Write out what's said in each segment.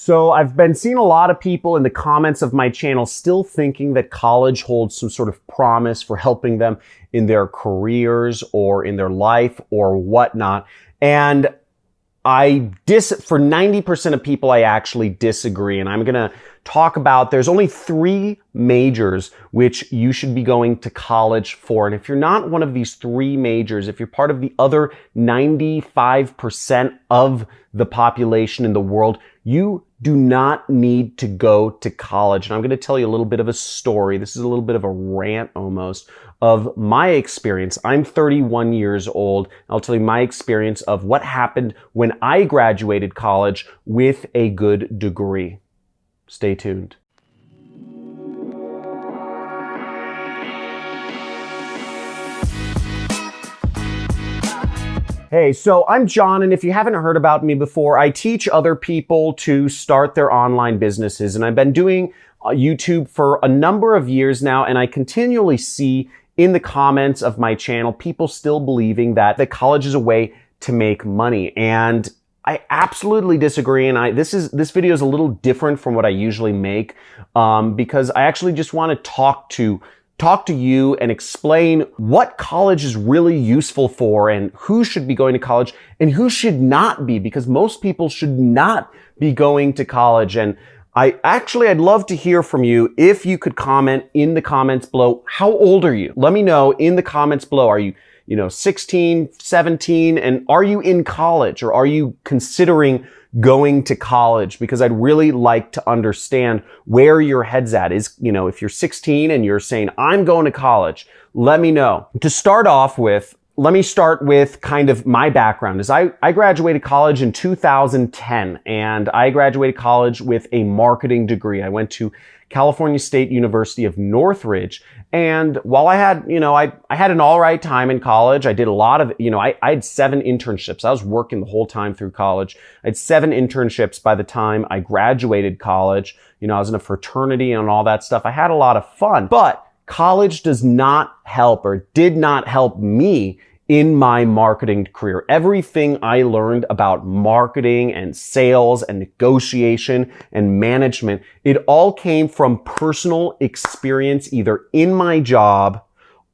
So I've been seeing a lot of people in the comments of my channel still thinking that college holds some sort of promise for helping them in their careers or in their life or whatnot. And for 90% of people, I actually disagree. And I'm going to talk about, there's only 3 majors which you should be going to college for. And if you're not one of these 3 majors, if you're part of the other 95% of the population in the world, you do not need to go to college. And I'm going to tell you a little bit of a story. This is a little bit of a rant almost of my experience. I'm 31 years old. I'll tell you my experience of what happened when I graduated college with a good degree. Stay tuned. Hey, so I'm John, and if you haven't heard about me before, I teach other people to start their online businesses, and I've been doing YouTube for a number of years now, and I continually see in the comments of my channel people still believing that college is a way to make money, and I absolutely disagree. And this video is a little different from what I usually make because I actually just want to talk to you and explain what college is really useful for and who should be going to college and who should not be, because most people should not be going to college. And I'd love to hear from you. If you could comment in the comments below, how old are you? Let me know in the comments below. Are you 16, 17, and are you in college or are you considering going to college? Because I'd really like to understand where your head's at. If you're 16 and you're saying, I'm going to college, let me know. To start off with, let me start with kind of my background. I graduated college in 2010, and I graduated college with a marketing degree. I went to California State University of Northridge. And while I had, I had an all right time in college, I did a lot of, I had 7 internships. I was working the whole time through college. I had 7 internships by the time I graduated college. I was in a fraternity and all that stuff. I had a lot of fun, but college does not help or did not help me in my marketing career. Everything I learned about marketing and sales and negotiation and management, it all came from personal experience, either in my job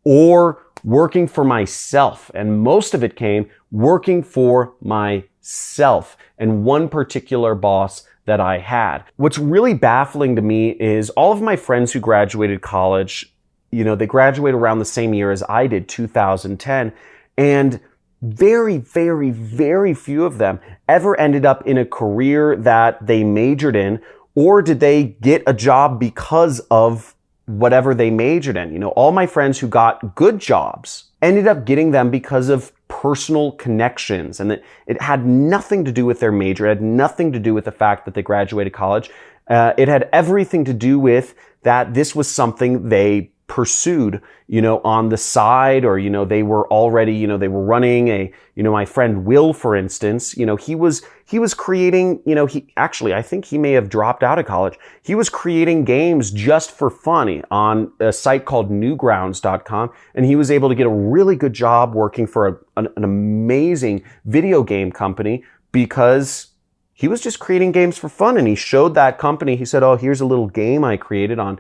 or working for myself. And most of it came working for myself and one particular boss that I had. What's really baffling to me is all of my friends who graduated college, they graduated around the same year as I did, 2010. And very, very, very few of them ever ended up in a career that they majored in, or did they get a job because of whatever they majored in. All my friends who got good jobs ended up getting them because of personal connections, and it had nothing to do with their major. It had nothing to do with the fact that they graduated college. It had everything to do with that this was something they pursued, on the side, or, they were already, they were running my friend Will, for instance, he was creating, I think he may have dropped out of college. He was creating games just for fun on a site called newgrounds.com. And he was able to get a really good job working for an amazing video game company because he was just creating games for fun. And he showed that company, he said, oh, here's a little game I created on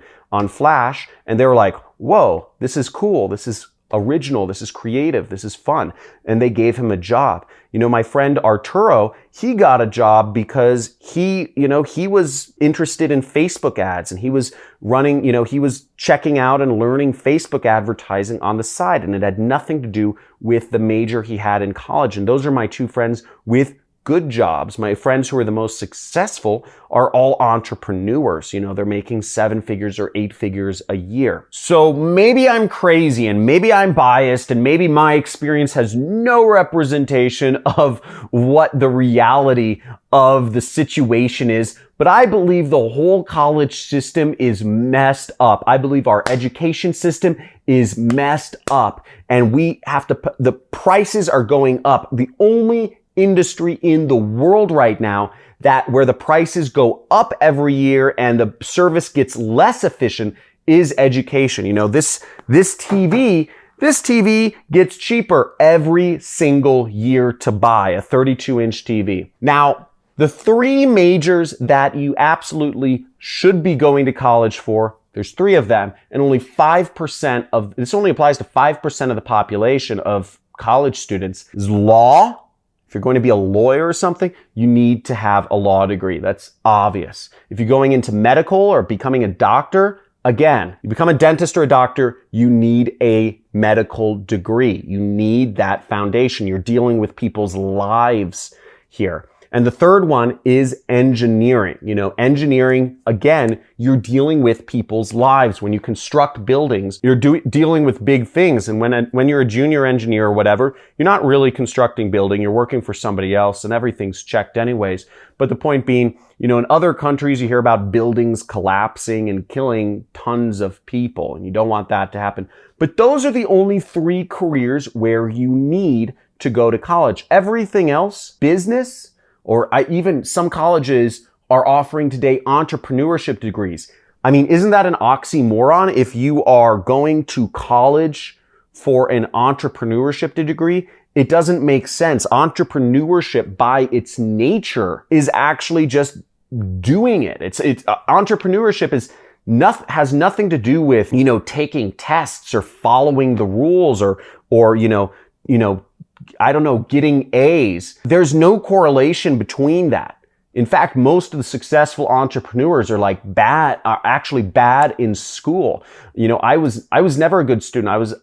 Flash. And they were like, whoa, this is cool. This is original. This is creative. This is fun. And they gave him a job. My friend Arturo, he got a job because he was interested in Facebook ads, and he was running, he was checking out and learning Facebook advertising on the side. And it had nothing to do with the major he had in college. And those are my 2 friends with good jobs. My friends who are the most successful are all entrepreneurs. They're making 7 figures or 8 figures a year. So maybe I'm crazy and maybe I'm biased and maybe my experience has no representation of what the reality of the situation is, but I believe the whole college system is messed up. I believe our education system is messed up, and the prices are going up. The only industry in the world right now where the prices go up every year and the service gets less efficient is education. This TV gets cheaper every single year to buy, a 32-inch TV. Now, The three majors that you absolutely should be going to college for, there's three of them, and only 5% of, this only applies to 5% of the population of college students, is law. If you're going to be a lawyer or something, you need to have a law degree. That's obvious. If you're going into medical or becoming a doctor, again, you become a dentist or a doctor, you need a medical degree. You need that foundation. You're dealing with people's lives here. And the third one is engineering. You know, engineering, again, you're dealing with people's lives. When you construct buildings, you're dealing with big things. And when you're a junior engineer or whatever, you're not really constructing building. You're working for somebody else and everything's checked anyways. But the point being, you know, in other countries, you hear about buildings collapsing and killing tons of people, and you don't want that to happen. But those are the only three careers where you need to go to college. Everything else, business, or even some colleges are offering today entrepreneurship degrees. I mean, isn't that an oxymoron? If you are going to college for an entrepreneurship degree, it doesn't make sense. Entrepreneurship by its nature is actually just doing it. Entrepreneurship has nothing to do with, you know, taking tests or following the rules or I don't know, getting A's. There's no correlation between that. In fact, most of the successful entrepreneurs are actually bad in school. You know, I was never a good student.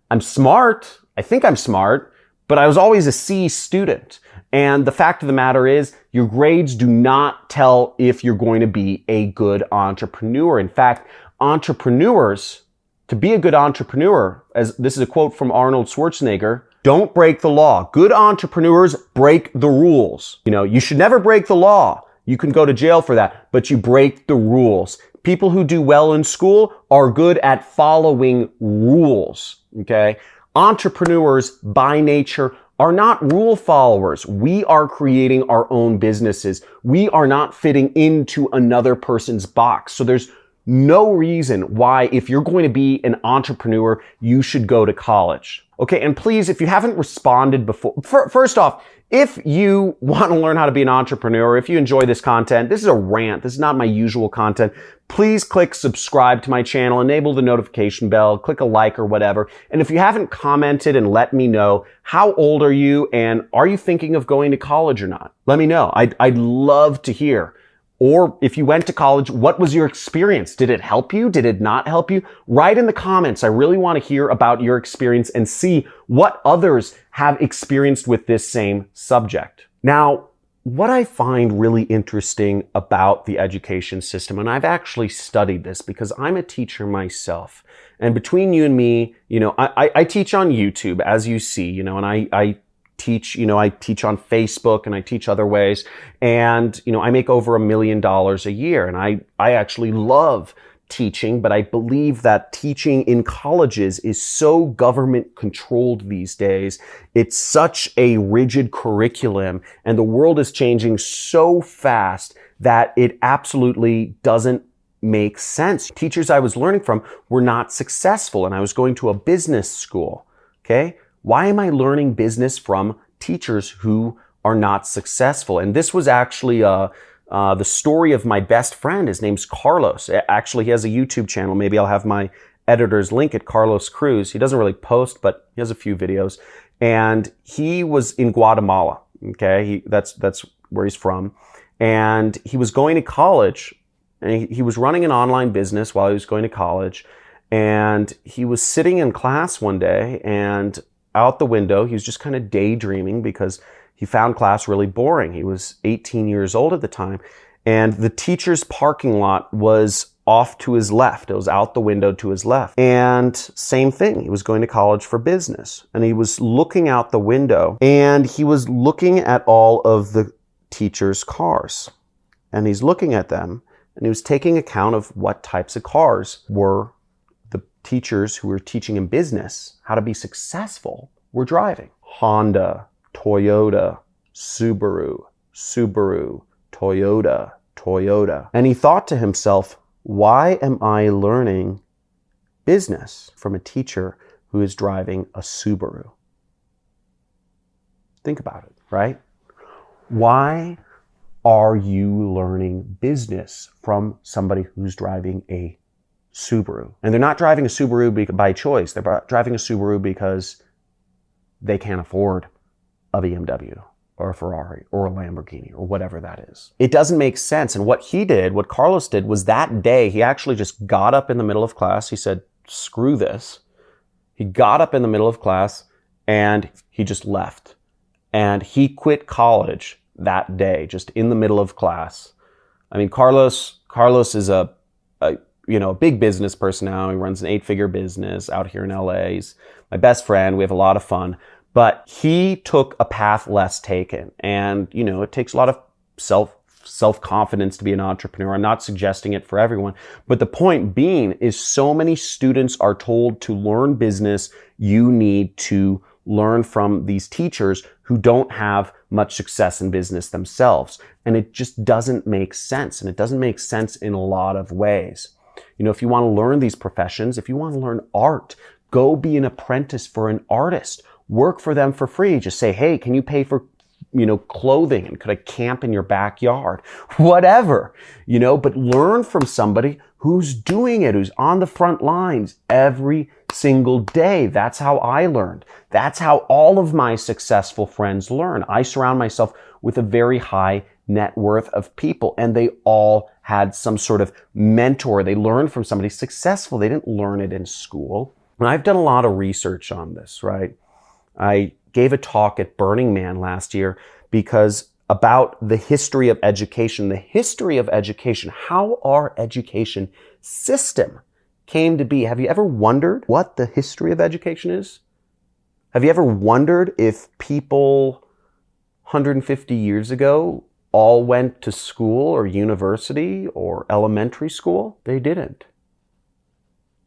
I'm smart. I think I'm smart, but I was always a C student. And the fact of the matter is, your grades do not tell if you're going to be a good entrepreneur. In fact, to be a good entrepreneur, as this is a quote from Arnold Schwarzenegger, don't break the law. Good entrepreneurs break the rules. You know, you should never break the law. You can go to jail for that, but you break the rules. People who do well in school are good at following rules, okay? Entrepreneurs by nature are not rule followers. We are creating our own businesses. We are not fitting into another person's box. So there's no reason why, if you're going to be an entrepreneur, you should go to college. Okay, and please, if you haven't responded before, first off, if you want to learn how to be an entrepreneur, if you enjoy this content, this is a rant, this is not my usual content, please click subscribe to my channel, enable the notification bell, click a like or whatever. And if you haven't commented and let me know, how old are you and are you thinking of going to college or not? Let me know. I'd love to hear. Or if you went to college, what was your experience? Did it help you? Did it not help you? Write in the comments. I really want to hear about your experience and see what others have experienced with this same subject. Now, what I find really interesting about the education system, and I've actually studied this because I'm a teacher myself, and between you and me, you know, I teach on YouTube, as you see, you know, and I teach on Facebook and I teach other ways. And, you know, I make over $1 million a year. And I actually love teaching, but I believe that teaching in colleges is so government controlled these days. It's such a rigid curriculum and the world is changing so fast that it absolutely doesn't make sense. Teachers I was learning from were not successful and I was going to a business school. Okay. Why am I learning business from teachers who are not successful? And this was actually the story of my best friend. His name's Carlos. Actually, he has a YouTube channel. Maybe I'll have my editor's link at Carlos Cruz. He doesn't really post, but he has a few videos. And he was in Guatemala. Okay, that's where he's from. And he was going to college. And he was running an online business while he was going to college. And he was sitting in class one day and out the window, he was just kind of daydreaming because he found class really boring. He was 18 years old at the time, and the teacher's parking lot was off to his left. It was out the window to his left. And same thing, he was going to college for business, and he was looking out the window, and he was looking at all of the teacher's cars. And he's looking at them, and he was taking account of what types of cars were teachers who were teaching him business how to be successful were driving. Honda, Toyota, Subaru, Toyota. And he thought to himself, why am I learning business from a teacher who is driving a Subaru? Think about it, right? Why are you learning business from somebody who's driving a Subaru? And they're not driving a Subaru by choice. They're driving a Subaru because they can't afford a BMW or a Ferrari or a Lamborghini or whatever that is. It doesn't make sense. And what Carlos did was that day, he actually just got up in the middle of class. He said, screw this. He got up in the middle of class and he just left. And he quit college that day, just in the middle of class. I mean, Carlos is a big business person now. He runs an 8-figure business out here in LA. He's my best friend. We have a lot of fun. But he took a path less taken. And, it takes a lot of self-confidence to be an entrepreneur. I'm not suggesting it for everyone. But the point being is so many students are told to learn business. You need to learn from these teachers who don't have much success in business themselves. And it just doesn't make sense. And it doesn't make sense in a lot of ways. If you want to learn these professions, if you want to learn art, go be an apprentice for an artist. Work for them for free. Just say, hey, can you pay for, clothing? And could I camp in your backyard? Whatever, but learn from somebody who's doing it, who's on the front lines every single day. That's how I learned. That's how all of my successful friends learn. I surround myself with a very high net worth of people, and they all had some sort of mentor. They learned from somebody successful. They didn't learn it in school. And I've done a lot of research on this, right? I gave a talk at Burning Man last year about the history of education. The history of education, how our education system came to be. Have you ever wondered what the history of education is? Have you ever wondered if people 150 years ago all went to school or university or elementary school? They didn't.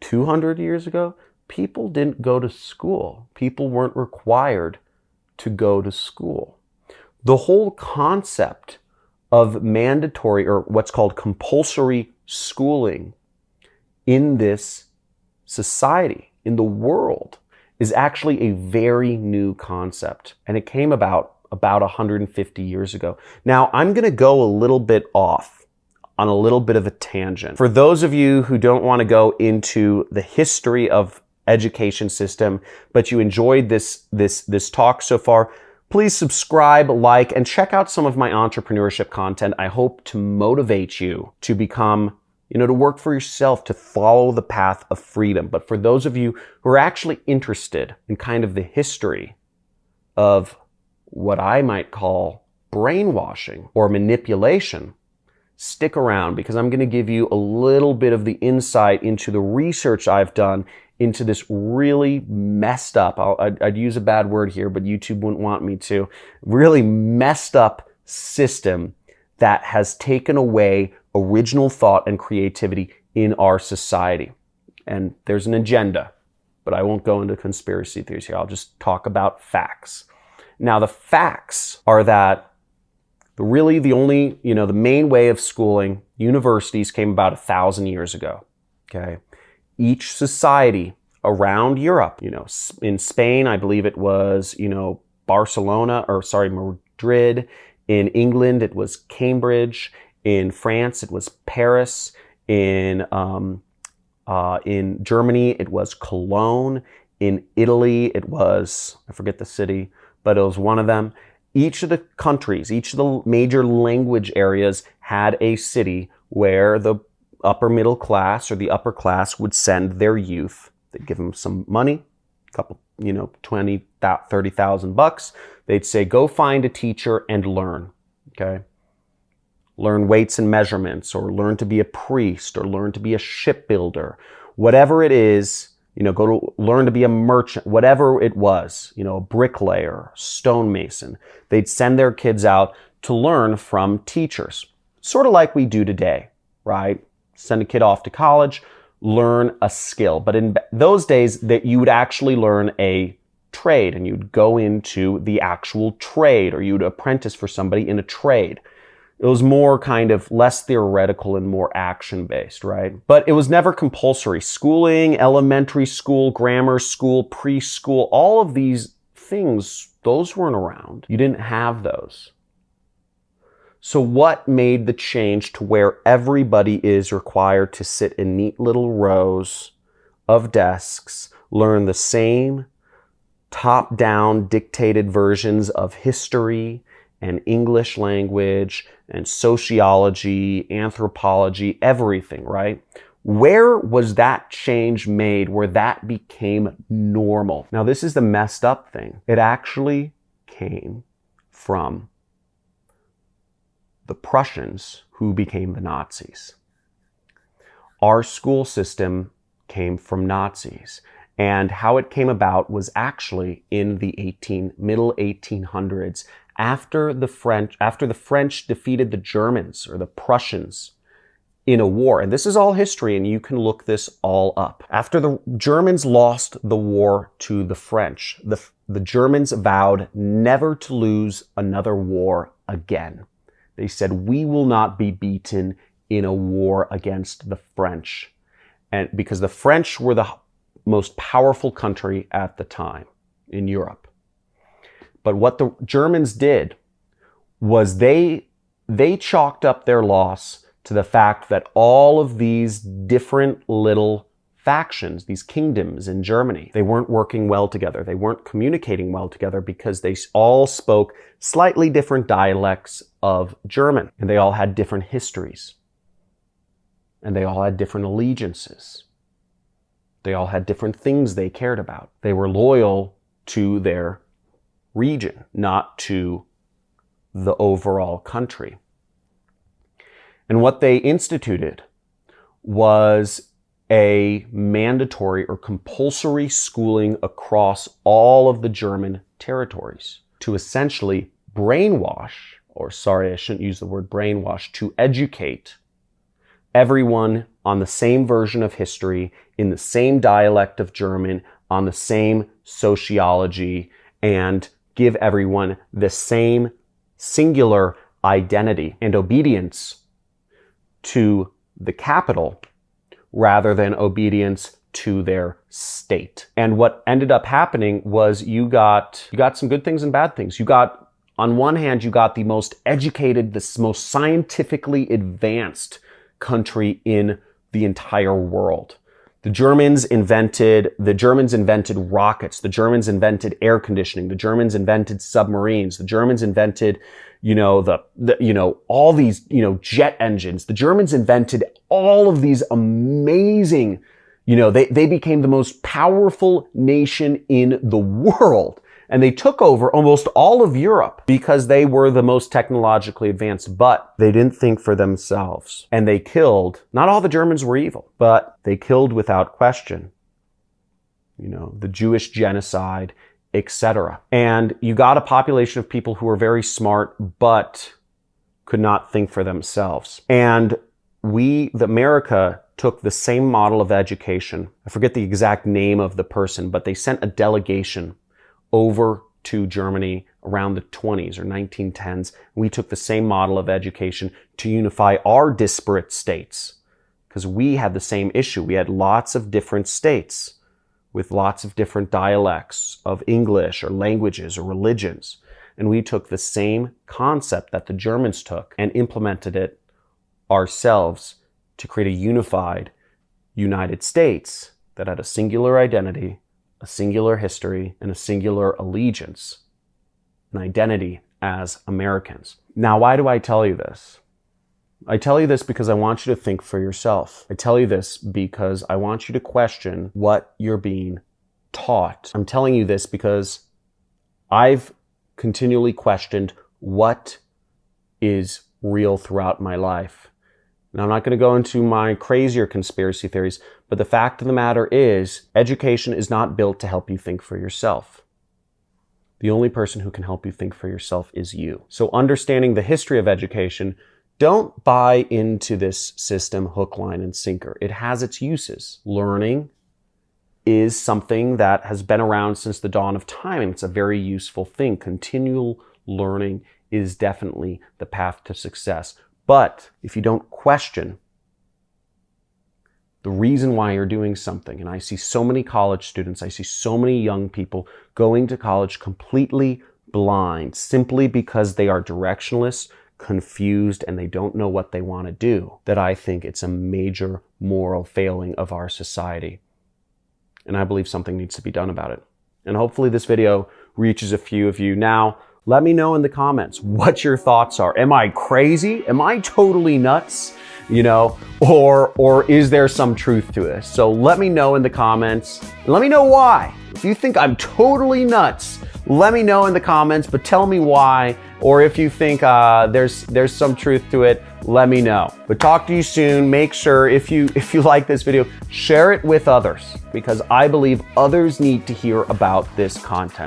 200 years ago, people didn't go to school. People weren't required to go to school. The whole concept of mandatory or what's called compulsory schooling in this society, in the world, is actually a very new concept. And it came about 150 years ago. Now, I'm going to go a little bit off on a little bit of a tangent. For those of you who don't want to go into the history of education system, but you enjoyed this talk so far, please subscribe, like, and check out some of my entrepreneurship content. I hope to motivate you to become, to work for yourself, to follow the path of freedom. But for those of you who are actually interested in kind of the history of what I might call brainwashing or manipulation, stick around because I'm going to give you a little bit of the insight into the research I've done into this really messed up, I'd use a bad word here, but YouTube wouldn't want me to, really messed up system that has taken away original thought and creativity in our society. And there's an agenda, but I won't go into conspiracy theories here. I'll just talk about facts. Now, the facts are that the main way of schooling, universities came about 1,000 years ago, okay? Each society around Europe, in Spain, I believe it was, Madrid. In England, it was Cambridge. In France, it was Paris. In Germany, it was Cologne. In Italy, it was, I forget the city, but it was one of them. Each of the countries, each of the major language areas had a city where the upper middle class or the upper class would send their youth. They'd give them some money, a couple, 20, 30,000 bucks. They'd say, go find a teacher and learn, okay? Learn weights and measurements, or learn to be a priest, or learn to be a shipbuilder. Whatever it is, go to learn to be a merchant, whatever it was, a bricklayer, stonemason. They'd send their kids out to learn from teachers, sort of like we do today, right? Send a kid off to college, learn a skill. But in those days, that you would actually learn a trade, and you'd go into the actual trade, or you'd apprentice for somebody in a trade. It was more kind of less theoretical and more action-based, right? But it was never compulsory. Schooling, elementary school, grammar school, preschool, all of these things, those weren't around. You didn't have those. So what made the change to where everybody is required to sit in neat little rows of desks, learn the same top-down dictated versions of history and English language and sociology, anthropology, everything, right? Where was that change made where that became normal? Now, this is the messed up thing. It actually came from the Prussians, who became the Nazis. Our school system came from Nazis. And how it came about was actually in the middle 1800s, after the French defeated the Germans or the Prussians in a war. And this is all history, and you can look this all up. After the Germans lost the war to the French, the Germans vowed never to lose another war again. They said, we will not be beaten in a war against the French. And because the French were the most powerful country at the time in Europe. But what the Germans did was they chalked up their loss to the fact that all of these different little factions, these kingdoms in Germany, they weren't working well together. They weren't communicating well together because they all spoke slightly different dialects of German, and they all had different histories, and they all had different allegiances. They all had different things they cared about. They were loyal to their region, not to the overall country. And what they instituted was a mandatory or compulsory schooling across all of the German territories to essentially brainwash, or sorry, I shouldn't use the word brainwash, to educate everyone on the same version of history, in the same dialect of German, on the same sociology, and give everyone the same singular identity and obedience to the capital rather than obedience to their state. And what ended up happening was you got some good things and bad things. On one hand, you got the most educated, the most scientifically advanced country in the entire world. The Germans invented rockets. The Germans invented air conditioning. The Germans invented submarines. The Germans invented, all these, jet engines. The Germans invented all of these amazing, they became the most powerful nation in the world. And they took over almost all of Europe because they were the most technologically advanced, but they didn't think for themselves. And they killed, not all the Germans were evil, but they killed without question, the Jewish genocide, etc. And you got a population of people who were very smart, but could not think for themselves. And America took the same model of education. I forget the exact name of the person, but they sent a delegation over to Germany around the 20s or 1910s. We took the same model of education to unify our disparate states because we had the same issue. We had lots of different states with lots of different dialects of English or languages or religions. And we took the same concept that the Germans took and implemented it ourselves to create a unified United States that had a singular identity, a singular history, and a singular allegiance, an identity as Americans. Now, why do I tell you this? I tell you this because I want you to think for yourself. I tell you this because I want you to question what you're being taught. I'm telling you this because I've continually questioned what is real throughout my life. Now, I'm not going to go into my crazier conspiracy theories, but the fact of the matter is, education is not built to help you think for yourself. The only person who can help you think for yourself is you. So understanding the history of education, don't buy into this system hook, line, and sinker. It has its uses. Learning is something that has been around since the dawn of time, and it's a very useful thing. Continual learning is definitely the path to success. But if you don't question the reason why you're doing something, and I see so many college students, I see so many young people going to college completely blind simply because they are directionless, confused and they don't know what they want to do, that I think it's a major moral failing of our society. And I believe something needs to be done about it. And hopefully this video reaches a few of you. Now, let me know in the comments what your thoughts are. Am I crazy? Am I totally nuts? You know, or is there some truth to this? So let me know in the comments. Let me know why. If you think I'm totally nuts, let me know in the comments, but tell me why. Or if you think there's some truth to it, let me know. But talk to you soon. Make sure if you like this video, share it with others, because I believe others need to hear about this content.